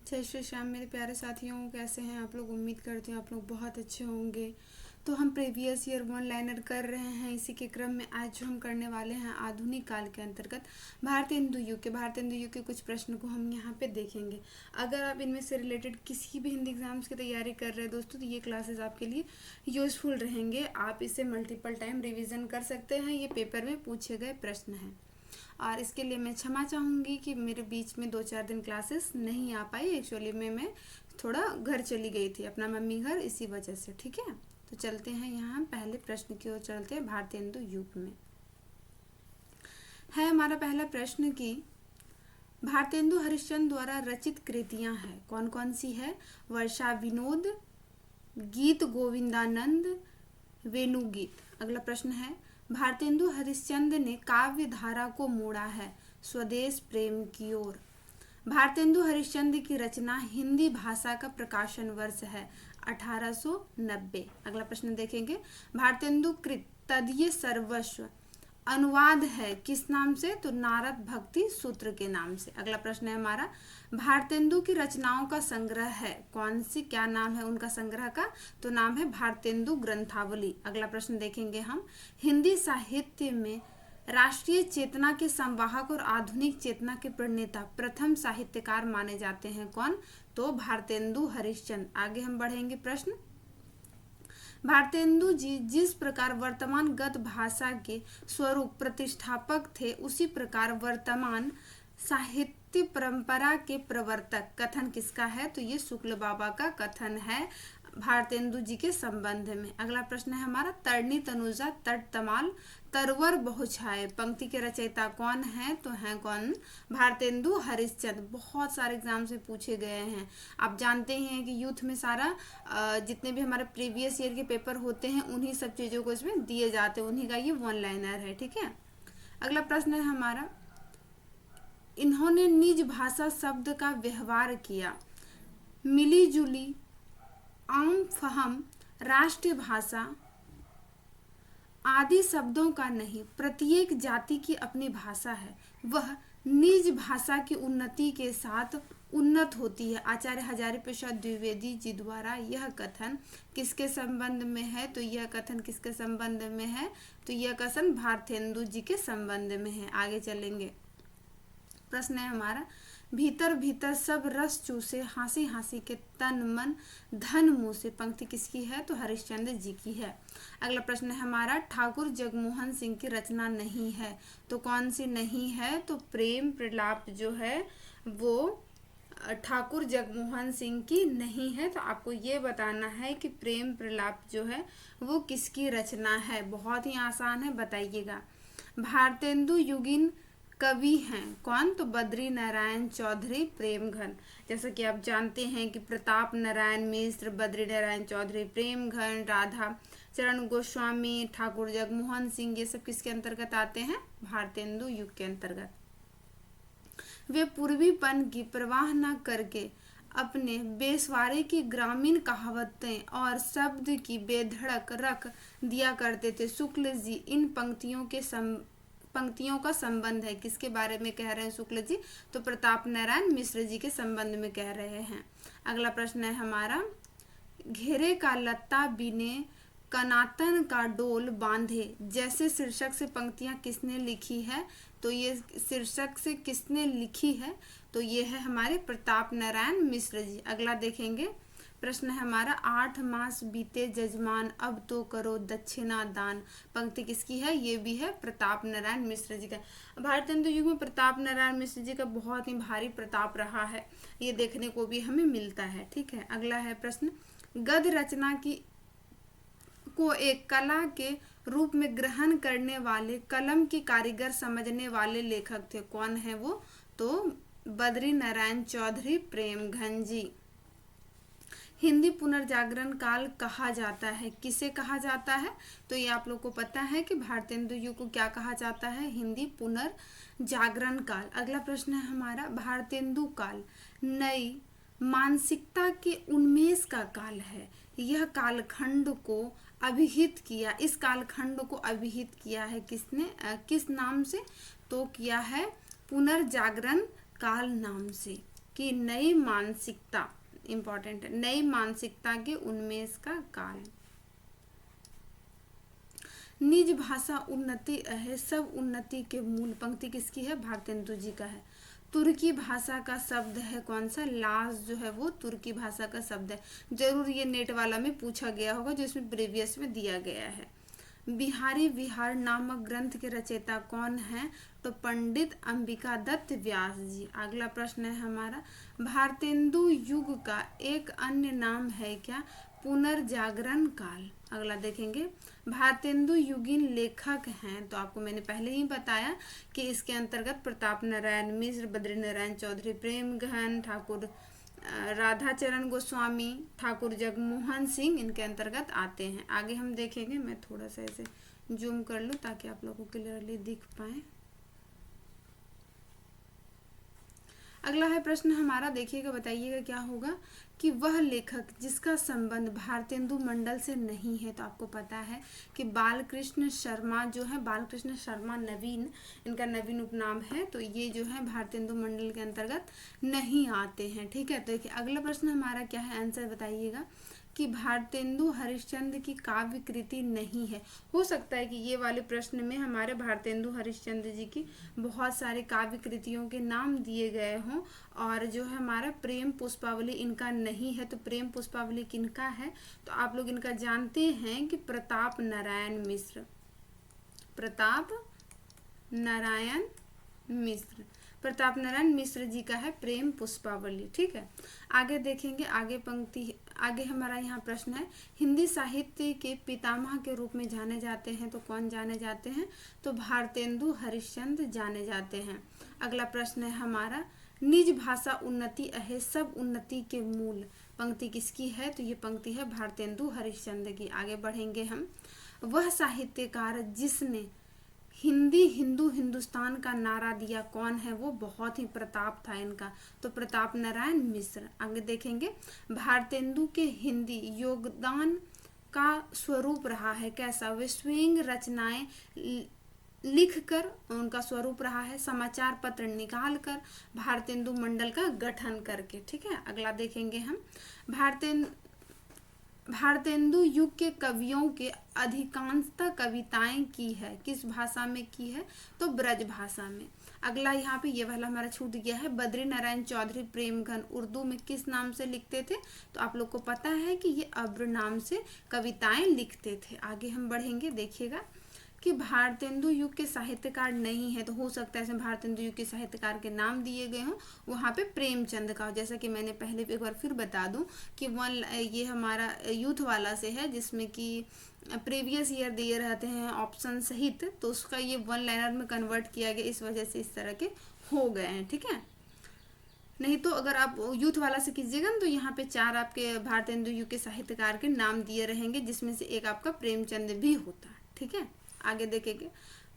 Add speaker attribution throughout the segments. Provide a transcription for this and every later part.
Speaker 1: जय श्री श्याम मेरे प्यारे साथियों, कैसे हैं आप लोग। उम्मीद करती हूँ आप लोग बहुत अच्छे होंगे। तो हम प्रीवियस ईयर वन लाइनर कर रहे हैं। इसी के क्रम में आज जो हम करने वाले हैं आधुनिक काल के अंतर्गत भारतेंदु युग के कुछ प्रश्न को हम यहाँ पे देखेंगे। अगर आप इनमें से रिलेटेड किसी भी हिंदी एग्जाम्स की तैयारी कर रहे हैं दोस्तों, तो ये क्लासेस आपके लिए यूजफुल रहेंगे। आप इसे मल्टीपल टाइम रिविज़न कर सकते हैं। ये पेपर में पूछे गए प्रश्न हैं। और इसके लिए मैं क्षमा चाहूँगी कि मेरे बीच में 2-4 दिन क्लासेस नहीं आ पाई। एक्चुअली में मैं थोड़ा घर चली गई थी, अपना मम्मी घर, इसी वजह से। ठीक है, तो चलते हैं यहाँ हम पहले प्रश्न की ओर चलते हैं। भारतेंदु युग में है हमारा पहला प्रश्न कि भारतेंदु हरिश्चंद्र द्वारा रचित कृतियाँ हैं, कौन कौन सी है। वर्षा विनोद, गीत गोविंदानंद, वेणुगीत। अगला प्रश्न है भारतेंदु हरिश्चंद्र ने काव्य धारा को मोड़ा है स्वदेश प्रेम की ओर। भारतेंदु हरिश्चंद्र की रचना हिंदी भाषा का प्रकाशन वर्ष है 1890। अगला प्रश्न देखेंगे भारतेंदु कृत तदीय सर्वस्व अनुवाद है किस नाम से, तो नारद भक्ति सूत्र के नाम से। अगला प्रश्न है हमारा भारतेंदु की रचनाओं का संग्रह है कौन सी, क्या नाम है उनका संग्रह का, तो नाम है भारतेंदु ग्रंथावली। अगला प्रश्न देखेंगे हम हिंदी साहित्य में राष्ट्रीय चेतना के संवाहक और आधुनिक चेतना के प्रणेता प्रथम साहित्यकार माने जाते हैं कौन, तो भारतेंदु हरिश्चंद्र। आगे हम बढ़ेंगे प्रश्न। भारतेंदु जी जिस प्रकार वर्तमान गत भाषा के स्वरूप प्रतिष्ठापक थे, उसी प्रकार वर्तमान साहित्य परंपरा के प्रवर्तक। कथन किसका है, तो ये शुक्ल बाबा का कथन है भारतेंदु जी के संबंध में। अगला प्रश्न है हमारा तरणी तनुजा तट तमाल तरवर बहुछाए पंक्ति के रचयिता कौन है, तो हैं कौन, भारतेंदु हरिश्चंद्र। बहुत सारे एग्जाम से पूछे गए हैं। आप जानते ही हैं कि यूथ में सारा जितने भी हमारे प्रीवियस ईयर के पेपर होते हैं उन्हीं सब चीज़ों को इसमें दिए जाते हैं, उन्हीं का ये वन लाइनर है। ठीक है, अगला प्रश्न है हमारा इन्होंने निज भाषा शब्द का व्यवहार किया। मिली जुली आम फहम राष्ट्रीय भाषा आदि शब्दों का नहीं, प्रत्येक जाति की अपनी भाषा है, वह निज भाषा की उन्नति के साथ उन्नत होती है। आचार्य हजारी प्रसाद द्विवेदी जी द्वारा यह कथन किसके संबंध में है, तो यह कथन किसके संबंध में है, तो यह कथन भारतेंदु जी के संबंध में है। आगे चलेंगे। प्रश्न है हमारा भीतर भीतर सब रस चूसे हंसी हंसी के तन मन धन मुँह से पंक्ति किसकी है, तो हरिश्चंद्र जी की है। अगला प्रश्न है हमारा ठाकुर जगमोहन सिंह की रचना नहीं है, तो कौन सी नहीं है, तो प्रेम प्रलाप जो है वो ठाकुर जगमोहन सिंह की नहीं है। तो आपको ये बताना है कि प्रेम प्रलाप जो है वो किसकी रचना है। बहुत ही आसान है, बताइएगा। भारतेंदु युगीन कवि हैं कौन, तो बद्री नारायण चौधरी प्रेमघन। जैसा कि आप जानते हैं कि प्रताप नारायण मिश्र, बद्री नारायण चौधरी प्रेमघन, राधा चरण गोस्वामी, ठाकुर जगमोहन सिंह, ये सब किसके अंतर्गत आते हैं, भारतेंदु युग के अंतर्गत। वे पूर्वीपन की परवाह न करके अपने बेसवारे की ग्रामीण कहावतें और शब्द की बेधड़क रख दिया करते थे। शुक्ल जी इन पंक्तियों का संबंध है किसके बारे में कह रहे हैं शुक्ल जी, तो प्रताप नारायण मिश्र जी के संबंध में कह रहे हैं। अगला प्रश्न है हमारा घेरे का लत्ता बीने कनातन का डोल बांधे जैसे शीर्षक से पंक्तियां किसने लिखी है, तो ये शीर्षक से किसने लिखी है, तो ये है हमारे प्रताप नारायण मिश्र जी। अगला देखेंगे। प्रश्न है हमारा 8 मास बीते जजमान अब तो करो दक्षिणा दान पंक्ति किसकी है, ये भी है प्रताप नारायण मिश्र जी का। भारतेंदु युग में प्रताप नारायण मिश्र जी का बहुत ही भारी प्रताप रहा है, ये देखने को भी हमें मिलता है। ठीक है, अगला है प्रश्न गद्य रचना की को एक कला के रूप में ग्रहण करने वाले कलम की कारीगर समझने वाले लेखक थे कौन है वो, तो बद्री नारायण चौधरी प्रेमघन जी। हिंदी पुनर्जागरण काल कहा जाता है, किसे कहा जाता है, तो ये आप लोग को पता है कि भारतेंदु युग को क्या कहा जाता है, हिंदी पुनर्जागरण काल। अगला प्रश्न है हमारा भारतेंदु काल नई मानसिकता के उन्मेष का काल है। यह कालखंड को अभिहित किया, इस कालखंड को अभिहित किया है किसने, किस नाम से, तो किया है पुनर्जागरण काल नाम से। कि नई मानसिकता, इंपॉर्टेंट है, नई मानसिकता के उन्मेष का काल। निज भाषा उन्नति है सब उन्नति के मूल, पंक्ति किसकी है? भारतेंदु जी का है। तुर्की भाषा का शब्द है कौन सा? लाज जो है वो तुर्की भाषा का शब्द है। जरूर ये नेट वाला में पूछा गया होगा, जो इसमें प्रीवियस में दिया गया है। बिहारी विहार नामक ग्रंथ के रचयिता कौन है? तो पंडित अंबिका दत्त व्यास जी। अगला प्रश्न है हमारा, भारतेंदु युग का एक अन्य नाम है क्या? पुनर्जागरण काल। अगला देखेंगे, भारतेंदु युगीन लेखक हैं, तो आपको मैंने पहले ही बताया कि इसके अंतर्गत प्रताप नारायण मिश्र, बद्री नारायण चौधरी, प्रेम घन ठाकुर, राधाचरण गोस्वामी, ठाकुर जगमोहन सिंह इनके अंतर्गत आते हैं। आगे हम देखेंगे, मैं थोड़ा सा ऐसे जूम कर लूँ ताकि आप लोगों को क्लियरली दिख पाए। अगला है प्रश्न हमारा, देखिएगा, बताइएगा क्या होगा कि वह लेखक जिसका संबंध भारतेंदु मंडल से नहीं है। तो आपको पता है कि बालकृष्ण शर्मा जो है, बालकृष्ण शर्मा नवीन, इनका नवीन उपनाम है, तो ये जो है भारतेंदु मंडल के अंतर्गत नहीं आते हैं। ठीक है, तो देखिए अगला प्रश्न हमारा क्या है, आंसर बताइएगा कि भारतेंदु हरिश्चंद्र की काव्य कृति नहीं है। हो सकता है कि ये वाले प्रश्न में हमारे भारतेंदु हरिश्चंद्र जी की बहुत सारे काव्य कृतियों के नाम दिए गए हों, और जो है हमारा प्रेम पुष्पावली इनका नहीं है। तो प्रेम पुष्पावली किनका है? तो आप लोग इनका जानते हैं कि प्रताप नारायण मिश्र, प्रताप नारायण मिश्र, प्रताप नारायण मिश्र जी का है प्रेम पुष्पावली। ठीक है, आगे देखेंगे, आगे पंक्ति, आगे हमारा यहाँ प्रश्न है, हिंदी साहित्य के पितामह के रूप में जाने जाते हैं, तो कौन जाने जाते हैं? तो भारतेंदु हरिश्चंद्र जाने जाते हैं। अगला प्रश्न है हमारा, निज भाषा उन्नति है सब उन्नति के मूल, पंक्ति किसकी है? तो ये पंक्ति है भारतेंदु हरिश्चंद्र की। आगे बढ़ेंगे हम, वह साहित्यकार जिसने हिंदी हिंदू हिंदुस्तान का नारा दिया कौन है? वो बहुत ही प्रताप था इनका, तो प्रताप नारायण मिश्र। आगे देखेंगे, भारतेंदु के हिंदी योगदान का स्वरूप रहा है कैसा? वे स्वयं रचनाएं लिखकर उनका स्वरूप रहा है, समाचार पत्र निकाल कर, भारतेंदु मंडल का गठन करके। ठीक है, अगला देखेंगे हम, भारतेंदु युग के कवियों के अधिकांशतः कविताएं की है, किस भाषा में की है? तो ब्रज भाषा में। अगला यहाँ पे ये वाला हमारा छूट गया है, बद्री नारायण चौधरी प्रेमघन उर्दू में किस नाम से लिखते थे? तो आप लोग को पता है कि ये अब्र नाम से कविताएं लिखते थे। आगे हम बढ़ेंगे, देखिएगा कि भारतेंदु युग के साहित्यकार नहीं है, तो हो सकता है इसमें भारतेंदु युग के साहित्यकार के नाम दिए गए हों, वहाँ पे प्रेमचंद का, जैसा कि मैंने पहले एक बार फिर बता दूं कि ये हमारा यूथ वाला से है, जिसमें कि प्रीवियस ईयर दिए रहते हैं ऑप्शन सहित, तो उसका ये वन लाइनर में कन्वर्ट किया गया, इस वजह से इस तरह के हो गए हैं। ठीक है, नहीं तो अगर आप यूथ वाला से कीजिएगा ना, तो यहाँ पे 4 आपके भारतेंदु युग के साहित्यकार के नाम दिए रहेंगे, जिसमें से एक आपका प्रेमचंद भी होता है। ठीक है, आगे देखेंगे,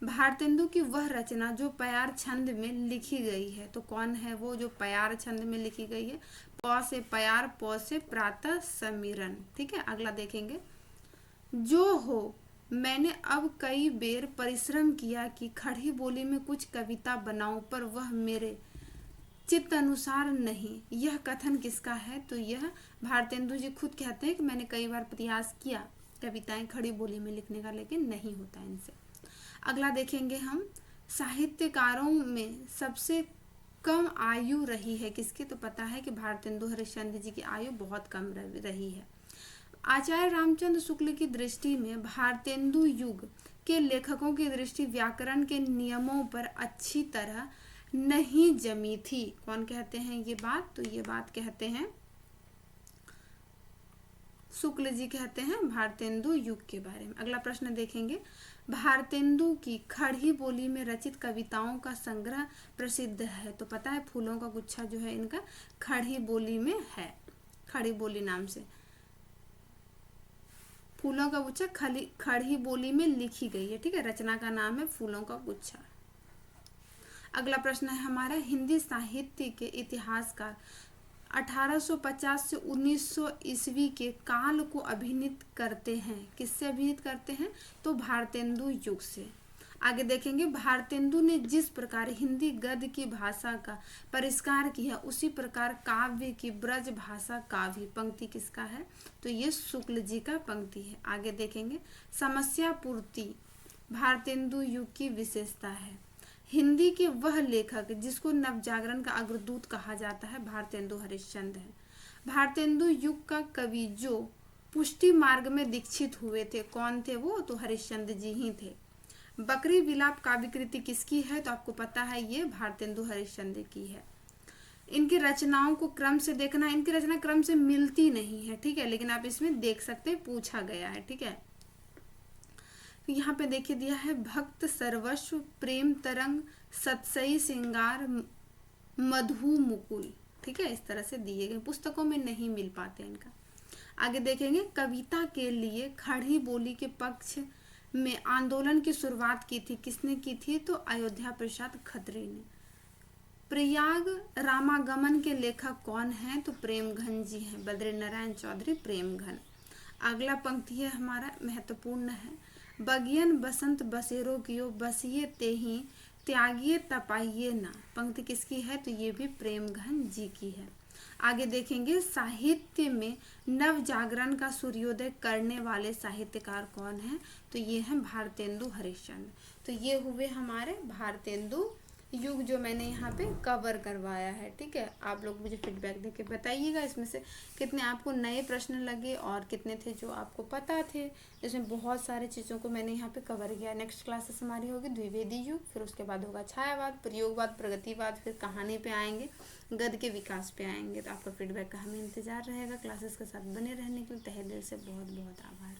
Speaker 1: भारतेंदु की वह रचना जो प्यार छंद में लिखी गई है, तो कौन है वो जो प्यार छंद में लिखी गई है? प से प्यार, प से प्रातः समीरन। ठीक है, अगला देखेंगे, जो हो मैंने अब कई बेर परिश्रम किया कि खड़ी बोली में कुछ कविता बनाऊं, पर वह मेरे चित्त अनुसार नहीं। यह कथन किसका है? तो यह भारतेंदु जी खुद कहते हैं कि मैंने कई बार प्रयास किया कविताएं खड़ी बोली में लिखने का, लेकिन नहीं होता इनसे। अगला देखेंगे हम, साहित्यकारों में सबसे कम आयु रही है किसकी? तो पता है कि भारतेंदु हरिश्चंद्र जी की आयु बहुत कम रही है। आचार्य रामचंद्र शुक्ल की दृष्टि में भारतेंदु युग के लेखकों की दृष्टि व्याकरण के नियमों पर अच्छी तरह नहीं जमी थी। कौन कहते हैं ये बात? तो ये बात कहते हैं शुक्ल जी, कहते हैं भारतेंदु युग के बारे में। अगला प्रश्न देखेंगे, भारतेंदु की खड़ी बोली में रचित कविताओं का संग्रह प्रसिद्ध है, तो पता है फूलों का गुच्छा जो है इनका खड़ी बोली में है, खड़ी बोली नाम से फूलों का गुच्छा खड़ी बोली में लिखी गई है। ठीक है, रचना का नाम है फूलों का गुच्छा। अगला प्रश्न है हमारा, हिंदी साहित्य के इतिहासकार 1850 से 1900 ईस्वी के काल को अभिनीत करते हैं, किससे अभिनीत करते हैं? तो भारतेंदु युग से। आगे देखेंगे भारतेंदु ने जिस प्रकार हिंदी गद्य की भाषा का परिष्कार किया उसी प्रकार काव्य की ब्रज भाषा काव्य। पंक्ति किसका है? तो ये शुक्ल जी का पंक्ति है। आगे देखेंगे समस्या पूर्ति भारतेंदु युग की विशेषता है। हिंदी के वह लेखक जिसको नवजागरण का अग्रदूत कहा जाता है भारतेंदु हरिश्चंद्र है। भारतेंदु युग का कवि जो पुष्टि मार्ग में दीक्षित हुए थे, कौन थे वो? तो हरिश्चंद्र जी ही थे। बकरी विलाप काव्य कृति किसकी है? तो आपको पता है ये भारतेंदु हरिश्चंद्र की है। इनकी रचनाओं को क्रम से देखना, इनकी रचना क्रम से मिलती नहीं है, ठीक है, लेकिन आप इसमें देख सकते हैं, पूछा गया है, ठीक है। यहाँ पे देखिए दिया है भक्त सर्वस्व प्रेम तरंग सतसई सिंगार मधु मुकुल, ठीक है, इस तरह से दिए गए, पुस्तकों में नहीं मिल पाते इनका। आगे देखेंगे कविता के लिए खड़ी बोली के पक्ष में आंदोलन की शुरुआत की थी, किसने की थी? तो अयोध्या प्रसाद खत्री ने। प्रयाग रामागमन के लेखक कौन है? तो प्रेमघन जी हैं, बद्रीनारायण चौधरी प्रेमघन। अगला पंक्ति है हमारा महत्वपूर्ण है, बगियन बसंत बसेरो कियो बसिए तेहि त्यागिए तपाइए ना। पंक्ति किसकी है? तो ये भी प्रेमघन जी की है। आगे देखेंगे साहित्य में नव जागरण का सूर्योदय करने वाले साहित्यकार कौन है? तो ये है भारतेंदु हरिश्चंद्र। तो ये हुए हमारे भारतेंदु युग जो मैंने यहाँ पे कवर करवाया है, ठीक है। आप लोग मुझे फीडबैक देके बताइएगा इसमें से कितने आपको नए प्रश्न लगे और कितने थे जो आपको पता थे। इसमें बहुत सारे चीज़ों को मैंने यहाँ पे कवर किया। नेक्स्ट क्लासेस हमारी होगी द्विवेदी युग, फिर उसके बाद होगा छायावाद, प्रयोगवाद, प्रगतिवाद, फिर कहानी पे आएंगे, गद्य के विकास पे आएंगे। तो आपका फीडबैक का हमें इंतजार रहेगा। क्लासेस के साथ बने रहने के लिए तहे दिल से बहुत बहुत आभार।